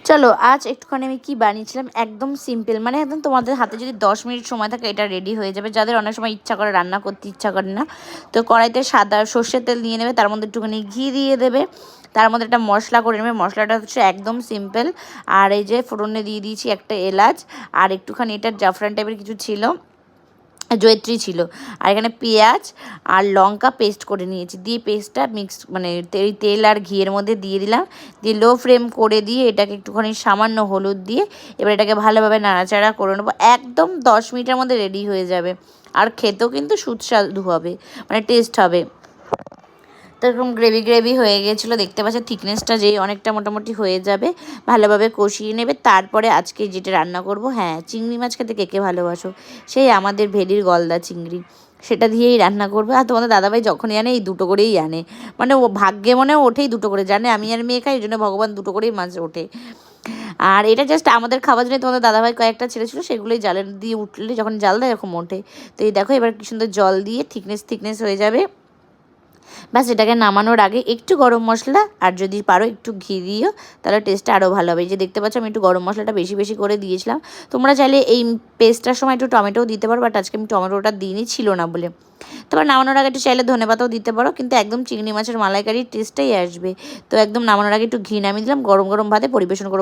চলো আজ একটুখানি আমি কি বানিয়েছিলাম, একদম সিম্পল, মানে একদম তোমাদের হাতে যদি 10 মিনিট সময় থাকে এটা রেডি হয়ে যাবে। যাদের অনেক সময় ইচ্ছা করে রান্না করতে ইচ্ছা করে না, তো কড়াইতে সাদা সর্ষের তেল নিয়ে নেবে, তার মধ্যে একটুখানি ঘি দিয়ে দেবে, তার মধ্যে একটা মশলা করে নেবে। মশলাটা হচ্ছে একদম সিম্পল। আর এই যে ফোড়নে দিয়ে দিয়েছি একটা এলাচ, আর একটুখানি এটার জাফরান টাইপের কিছু ছিল, জয়িত্রী ছিল, আর এখানে পেঁয়াজ আর লঙ্কা পেস্ট করে নিয়েছি, দিয়ে পেস্টটা মিক্স মানে তেল আর ঘিয়ের মধ্যে দিয়ে দিলাম, দিয়ে লো ফ্লেম করে দিয়ে এটাকে একটুখানি সামান্য হলুদ দিয়ে এবার এটাকে ভালোভাবে নাড়াচাড়া করে নেবো। একদম 10 মিনিটের মধ্যে রেডি হয়ে যাবে, আর খেতেও কিন্তু সুস্বাদু হবে, মানে টেস্ট হবে। তো এরকম গ্রেভি গ্রেভি হয়ে গিয়েছিলো, দেখতে পাচ্ছ থিকনেসটা যে অনেকটা মোটামুটি হয়ে যাবে, ভালোভাবে কষিয়ে নেবে। তারপরে আজকে যেটা রান্না করব, হ্যাঁ চিংড়ি মাছ খেতে কে কে ভালোবাসো, সেই আমাদের ভেলির গলদা চিংড়ি, সেটা দিয়েই রান্না করবে। আর তোমাদের দাদাভাই যখনই আনে এই দুটো করেই আনে, মানে ও ভাগ্যে মনে ওঠেই দুটো করে, জানে আমি আর মেয়ে খাই, এই জন্য ভগবান দুটো করেই মাছ ওঠে। আর এটা জাস্ট আমাদের খাবার জন্য তোমাদের দাদাভাই কয়েকটা ছেড়েছিল, সেগুলোই জালে দিয়ে উঠলে যখন জাল দেয় এরকম ওঠে। তো এই দেখো এবার কি সুন্দর জল দিয়ে থিকনেস হয়ে যাবে। ব্যাস এটাকে নামানোর আগে একটু গরম মশলা, আর যদি পারো একটু ঘি দিও, তাহলে টেস্টটা আরও ভালো হবে। এই যে দেখতে পাচ্ছ আমি একটু গরম মশলাটা বেশি বেশি করে দিয়েছিলাম। তোমরা চাইলে এই পেস্টটার সময় একটু টমেটোও দিতে পারো, বাট আজকে আমি টমেটোটা দিইনি, ছিল না বলে। তারপর নামানোর আগে একটু চাইলে ধনেপাতাও দিতে পারো, কিন্তু একদম চিংড়ি মাছের মালাইকারির টেস্টটাই আসবে। তো একদম নামানোর আগে একটু ঘি নামিয়ে দিলাম, গরম গরম ভাতে পরিবেশন করো।